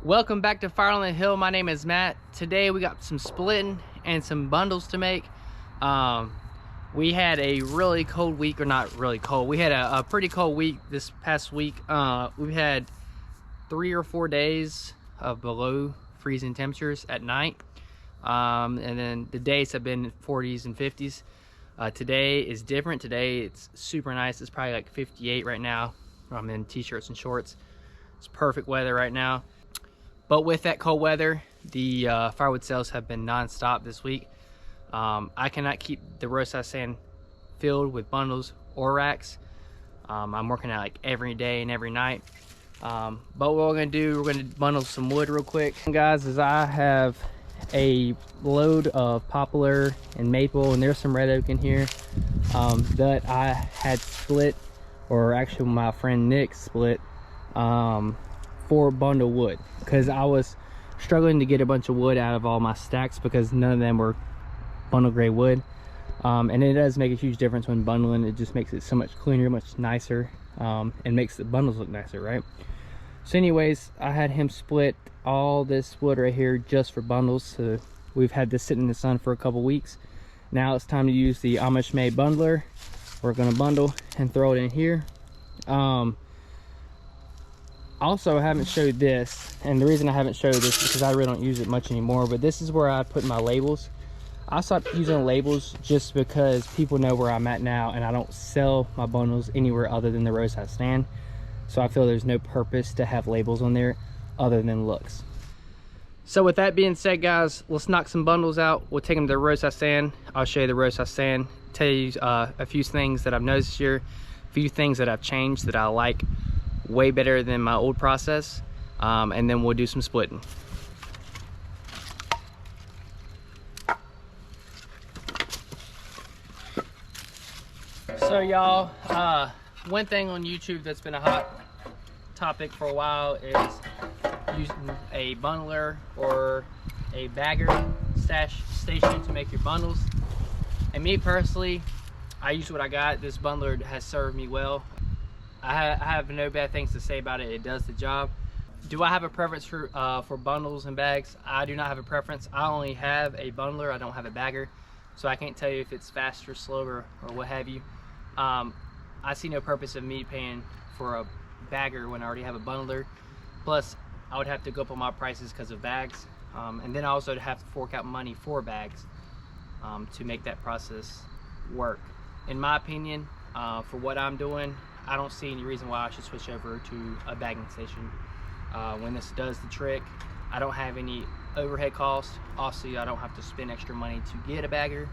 Welcome back to Fire on the Hill. My name is Matt. Today we got some splitting and some bundles to make. We had a really cold week, or not really cold. We had a pretty cold week this past week. We've had 3 or 4 days of below freezing temperatures at night. And then the days have been 40s and 50s. Today is different. Today it's super nice. It's probably like 58 right now. I'm in t-shirts and shorts. It's perfect weather right now. But with that cold weather, the firewood sales have been non-stop this week. I cannot keep the roadside stand filled with bundles or racks. I'm working out like every day and every night. But what we're gonna do, we're gonna bundle some wood real quick. Guys, is I have a load of poplar and maple, and there's some red oak in here that I had split, or actually my friend Nick split, for bundle wood, because I was struggling to get a bunch of wood out of all my stacks because none of them were bundle grade wood. And it does make a huge difference when bundling. It just makes it so much cleaner, much nicer, and makes the bundles look nicer, right? So anyways, I had him split all this wood right here just for bundles. So we've had this sitting in the sun for a couple weeks. Now it's time to use the Amish made bundler. We're gonna bundle and throw it in here. Also, I haven't showed this, and the reason I haven't showed this is because I really don't use it much anymore, but this is where I put my labels. I stopped using labels just because people know where I'm at now, and I don't sell my bundles anywhere other than the roadside stand. So I feel there's no purpose to have labels on there other than looks. So with that being said, guys, let's knock some bundles out. We'll take them to the roadside stand. I'll show you the roadside stand, tell you a few things that I've noticed this year, a few things that I've changed that I like way better than my old process, and then we'll do some splitting. So y'all, one thing on YouTube that's been a hot topic for a while is using a bundler or a bagger stash station to make your bundles. And me personally, I use what I got. This bundler has served me well. I have no bad things to say about it. It does the job. Do I have a preference for bundles and bags? I do not have a preference. I only have a bundler. I don't have a bagger, so I can't tell you if it's faster, slower, or what have you. I see no purpose of me paying for a bagger when I already have a bundler. Plus, I would have to go up on my prices because of bags, and then I also have to fork out money for bags to make that process work. In my opinion, for what I'm doing, I don't see any reason why I should switch over to a bagging station. When this does the trick, I don't have any overhead costs. Also, I don't have to spend extra money to get a bagger.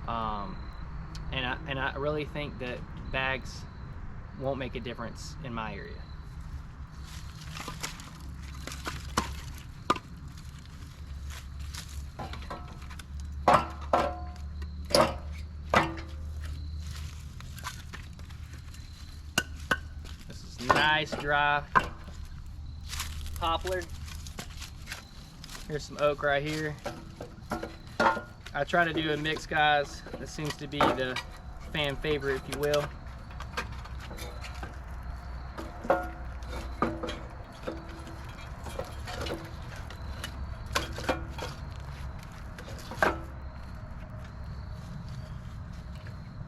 And I really think that bags won't make a difference in my area. Nice dry poplar. Here's some oak right here. I try to do a mix, guys. That seems to be the fan favorite, if you will.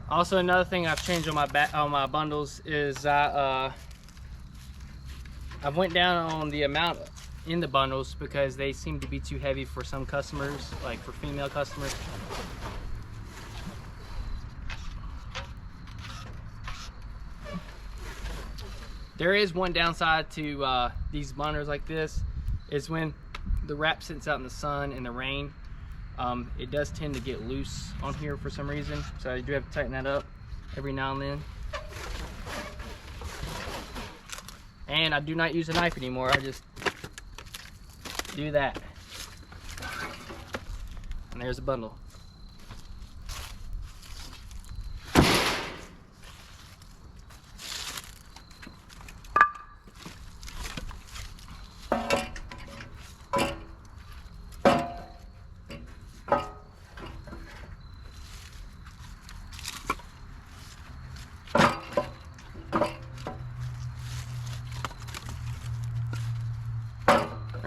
Also, another thing I've changed on my bundles is I've went down on the amount in the bundles because they seem to be too heavy for some customers, like for female customers. There is one downside to these bundles like this, is when the wrap sits out in the sun and the rain, it does tend to get loose on here for some reason. So you do have to tighten that up every now and then. And I do not use a knife anymore. I just do that. And there's a bundle.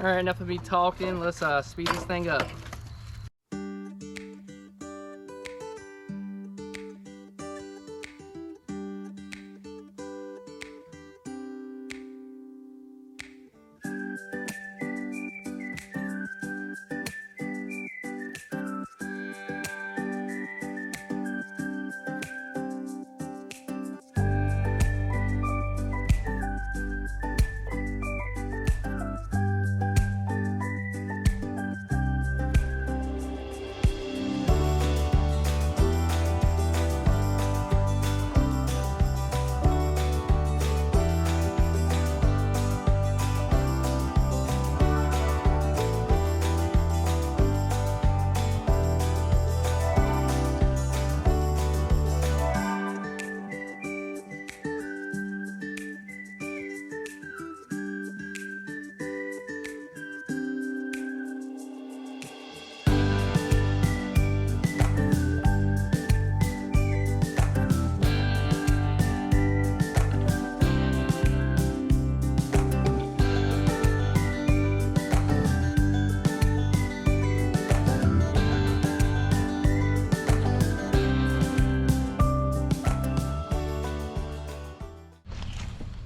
right, enough of me talking. Let's speed this thing up.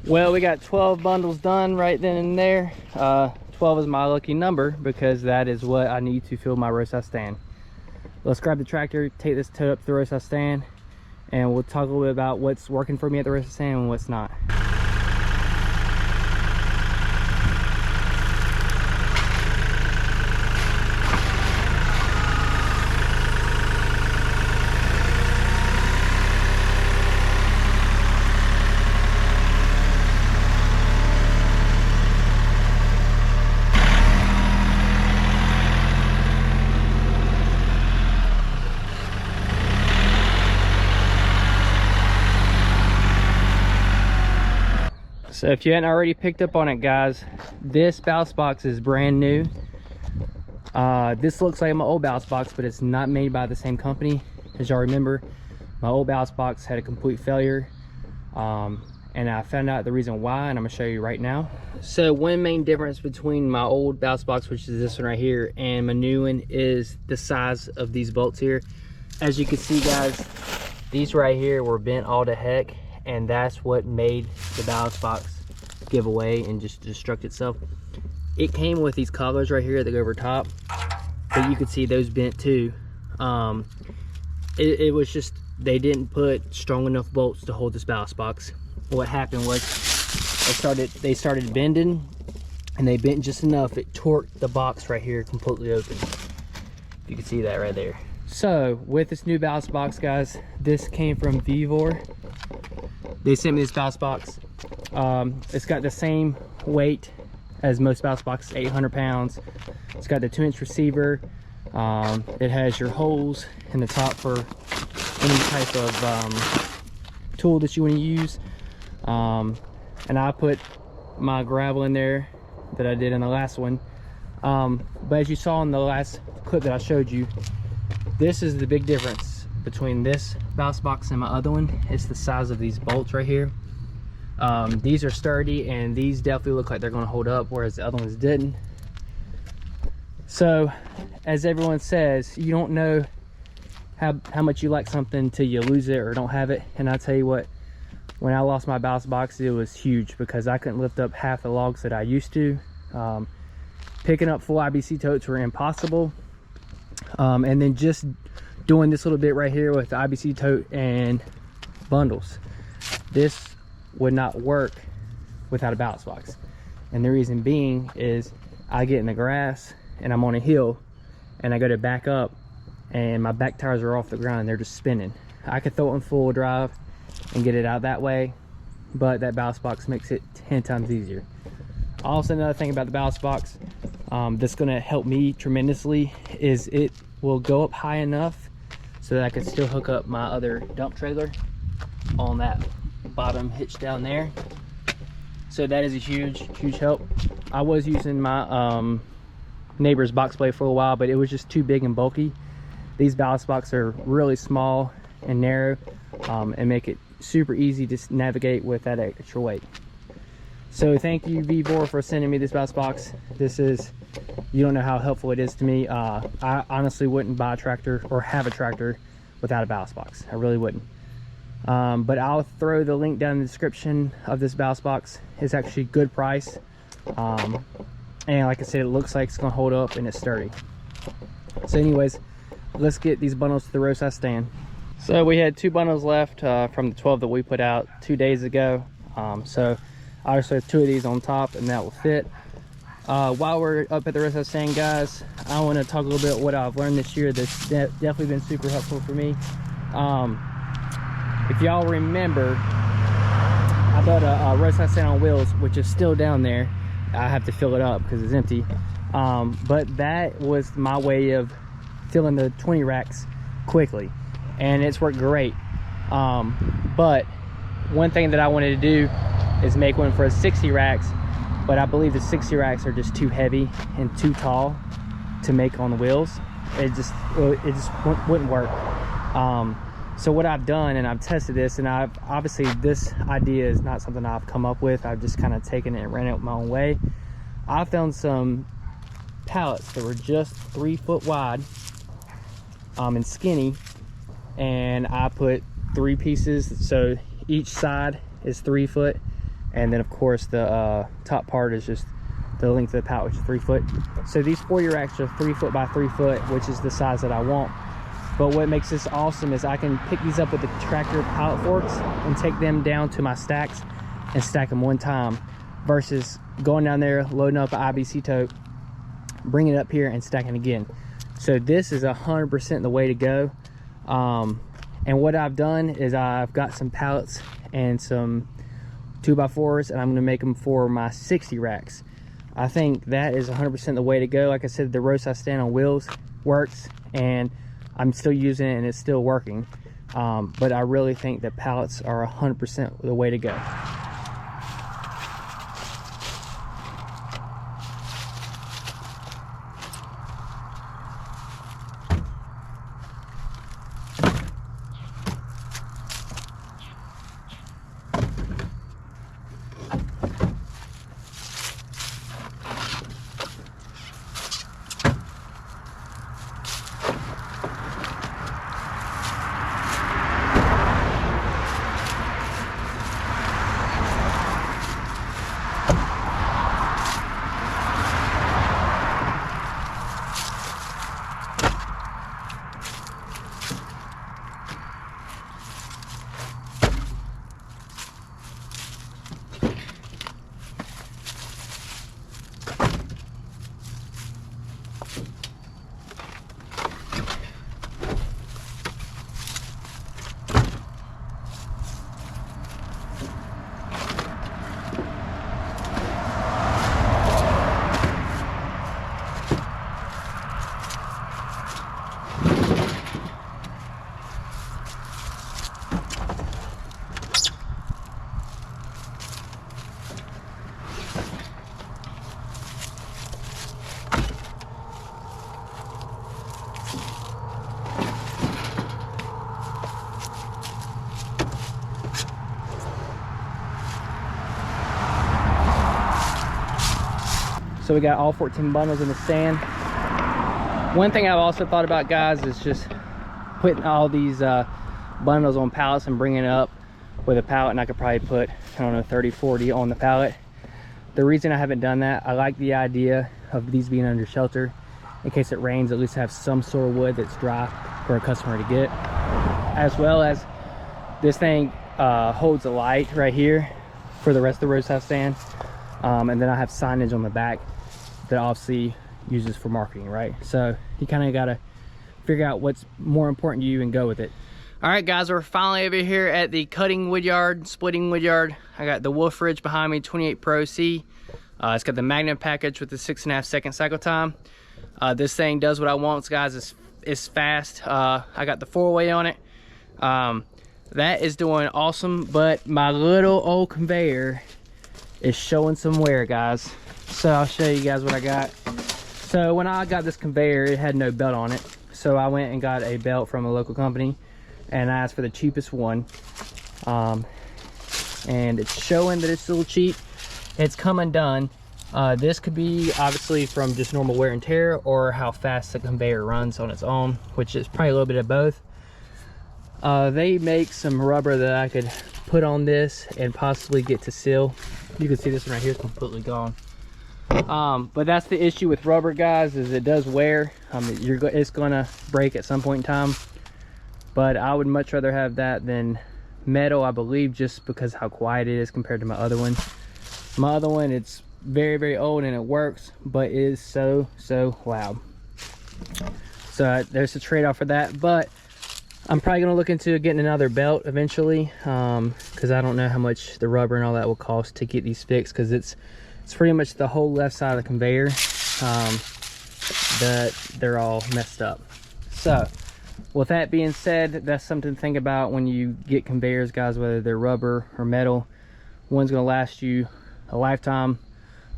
Well, we got 12 bundles done right then and there. 12 is my lucky number because that is what I need to fill my roadside stand. Let's grab the tractor, take this tote up to the roadside stand, and we'll talk a little bit about what's working for me at the roadside stand and what's not. So if you hadn't already picked up on it, guys, this ballast box is brand new. This looks like my old ballast box, but it's not made by the same company. As y'all remember, my old ballast box had a complete failure, and I found out the reason why, and I'm gonna show you right now. So one main difference between my old ballast box, which is this one right here, and my new one is the size of these bolts here. As you can see, guys, these right here were bent all to heck, and that's what made the ballast box give away and just destruct itself. It came with these collars right here that go over top, but you could see those bent too. It was just, they didn't put strong enough bolts to hold this ballast box. What happened was they started bending, and they bent just enough, it torqued the box right here completely open. You can see that right there. So with this new ballast box, guys, this came from Vevor. They sent me this ballast box. It's got the same weight as most ballast boxes, 800 pounds. It's got the 2-inch receiver. It has your holes in the top for any type of tool that you want to use. And I put my gravel in there that I did in the last one. But as you saw in the last clip that I showed you, this is the big difference between this ballast box and my other one. It's the size of these bolts right here. These are sturdy, and these definitely look like they're going to hold up, whereas the other ones didn't. So as everyone says, you don't know how much you like something till you lose it or don't have it. And I tell you what, when I lost my ballast box, it was huge because I couldn't lift up half the logs that I used to. Picking up full IBC totes were impossible. And then just doing this little bit right here with the IBC tote and bundles, this would not work without a ballast box. And the reason being is I get in the grass and I'm on a hill and I go to back up and my back tires are off the ground and they're just spinning. I could throw it in full drive and get it out that way, but that ballast box makes it 10 times easier. Also, another thing about the ballast box that's going to help me tremendously is it will go up high enough so that I can still hook up my other dump trailer on that bottom hitch down there. So that is a huge help. I was using my neighbor's box blade for a while, but it was just too big and bulky. These ballast boxes are really small and narrow, and make it super easy to navigate with that extra weight. So thank you, Vevor, for sending me this ballast box. This is, you don't know how helpful it is to me. I honestly wouldn't buy a tractor or have a tractor without a ballast box. I really wouldn't. But I'll throw the link down in the description of this ballast box. It's actually a good price. And like I said, it looks like it's gonna hold up and it's sturdy. So anyways, let's get these bundles to the roadside stand. So we had 2 bundles left from the 12 that we put out 2 days ago. So obviously have 2 of these on top and that will fit. While we're up at the roadside stand, guys, I want to talk a little bit what I've learned this year that's definitely been super helpful for me. If y'all remember, I bought a roadside stand on wheels, which is still down there. I have to fill it up because it's empty. But that was my way of filling the 20 racks quickly, and it's worked great. But one thing that I wanted to do is make one for 60 racks, but I believe the 60 racks are just too heavy and too tall to make on the wheels. It just wouldn't work. So what I've done, and I've tested this, and obviously this idea is not something I've come up with. I've just kind of taken it and ran it my own way. I found some pallets that were just 3 foot wide and skinny, and I put 3 pieces, so each side is 3 foot, and then of course the top part is just the length of the pallet, which is 3 foot. So these 40 racks are 3 foot by 3 foot, which is the size that I want. But what makes this awesome is I can pick these up with the tractor pallet forks and take them down to my stacks and stack them one time, versus going down there, loading up an IBC tote, bringing it up here and stacking again. So this is 100% the way to go. And what I've done is I've got some pallets and some 2x4s, and I'm gonna make them for my 60 racks. I think that is 100% the way to go. Like I said, the roadside stand on wheels works, and I'm still using it and it's still working. But I really think that pallets are 100% the way to go. So we got all 14 bundles in the stand. One thing I've also thought about, guys, is just putting all these bundles on pallets and bringing it up with a pallet, and I could probably put, I don't know, 30, 40 on the pallet. The reason I haven't done that, I like the idea of these being under shelter. In case it rains, at least have some sort of wood that's dry for a customer to get. As well as this thing holds a light right here for the rest of the roadside stand. And then I have signage on the back that obviously uses for marketing, right? So you kind of got to figure out what's more important to you and go with it. All right, guys, we're finally over here at the cutting wood yard, splitting wood yard. I got the Wolfe Ridge behind me, 28 Pro C. It's got the Magnum package with the 6.5 second cycle time. This thing does what I want, guys. It's fast. I got the 4-way on it. That is doing awesome, but my little old conveyor is showing some wear, guys. So I'll show you guys what I got. So when I got this conveyor, it had no belt on it. So I went and got a belt from a local company, and I asked for the cheapest one. And it's showing that it's still cheap. it's come undone. This could be obviously from just normal wear and tear, or how fast the conveyor runs on its own, which is probably a little bit of both. They make some rubber that I could put on this and possibly get to seal. You can see this one right here is completely gone. But that's the issue with rubber, guys, is it does wear. It's gonna break at some point in time. But I would much rather have that than metal, I believe, just because how quiet it is compared to my other one. My other one, it's very, very old and it works, but it is so loud. So there's a trade-off for that. But I'm probably gonna look into getting another belt eventually, because I don't know how much the rubber and all that will cost to get these fixed, because it's pretty much the whole left side of the conveyor that they're all messed up. So with that being said, that's something to think about when you get conveyors, guys, whether they're rubber or metal. One's gonna last you a lifetime,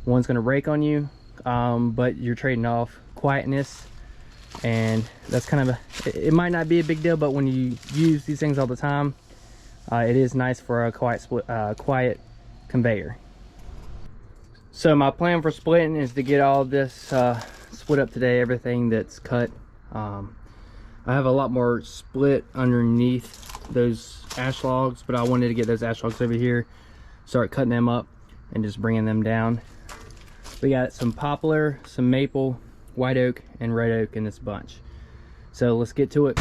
one's gonna break on you, but you're trading off quietness. And that's kind of it might not be a big deal, but when you use these things all the time, it is nice for a quiet conveyor. So my plan for splitting is to get all this split up today, everything that's cut. I have a lot more split underneath those ash logs, but I wanted to get those ash logs over here, start cutting them up and just bringing them down. We got some poplar, some maple, white oak, and red oak in this bunch. So let's get to it.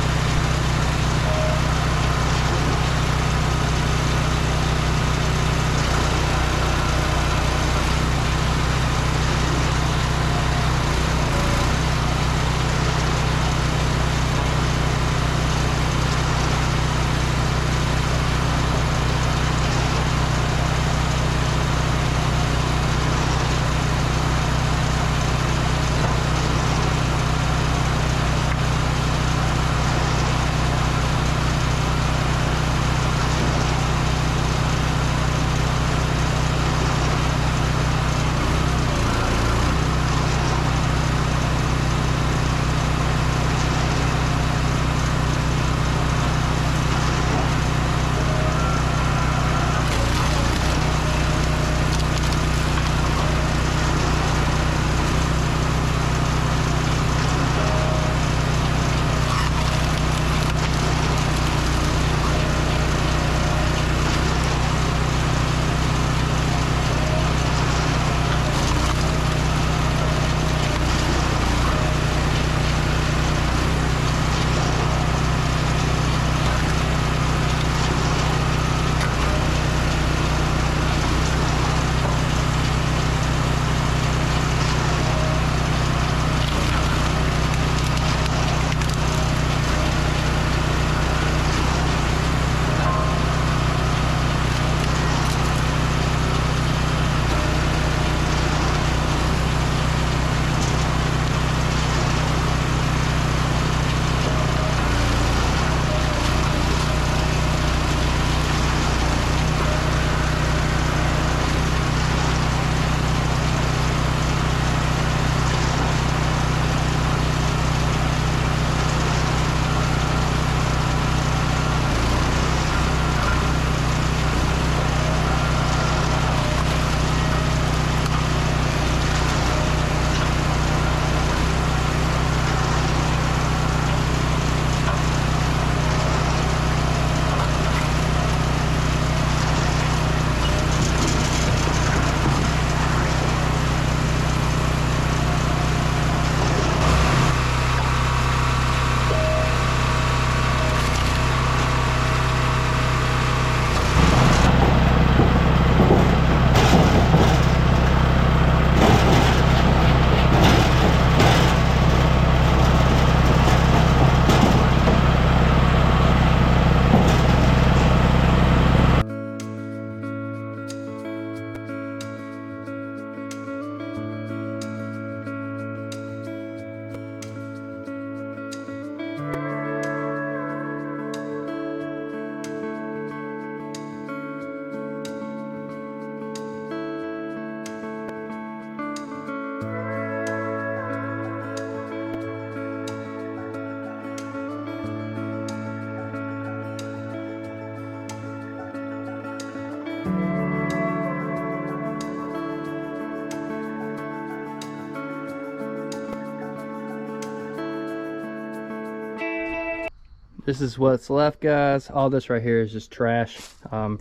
This is what's left, guys. All this right here is just trash from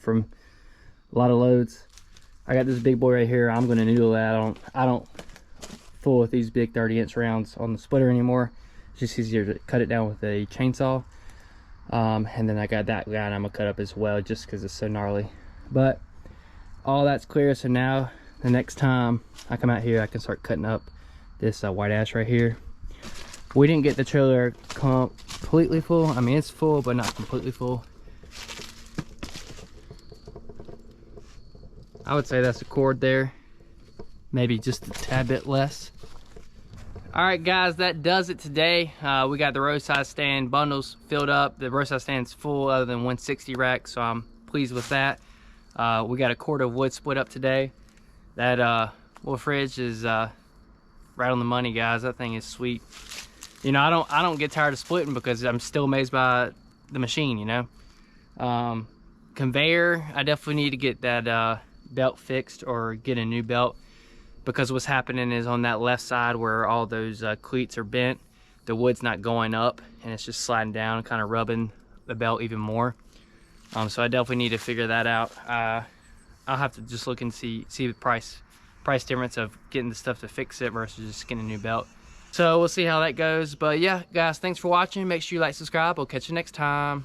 a lot of loads. I got this big boy right here. I'm gonna noodle that. I don't fool with these big 30-inch rounds on the splitter anymore. It's just easier to cut it down with a chainsaw. And then I got that guy I'm gonna cut up as well, just because it's so gnarly. But all that's clear, so now the next time I come out here I can start cutting up this white ash right here. We didn't get the trailer completely full. I mean, it's full, but not completely full. I would say that's a cord there, maybe just a tad bit less. All right, guys, that does it today. We got the roadside stand bundles filled up. The roadside stand's full other than 160 rack, so I'm pleased with that. We got a cord of wood split up today. That Wolfe Ridge is right on the money, guys. That thing is sweet. You know, I don't get tired of splitting because I'm still amazed by the machine, you know. Conveyor, I definitely need to get that belt fixed or get a new belt, because what's happening is on that left side where all those cleats are bent, the wood's not going up and it's just sliding down, kind of rubbing the belt even more. So I definitely need to figure that out. I'll have to just look and see the price difference of getting the stuff to fix it versus just getting a new belt. So we'll see how that goes. But yeah, guys, thanks for watching. Make sure you like, subscribe. We'll catch you next time.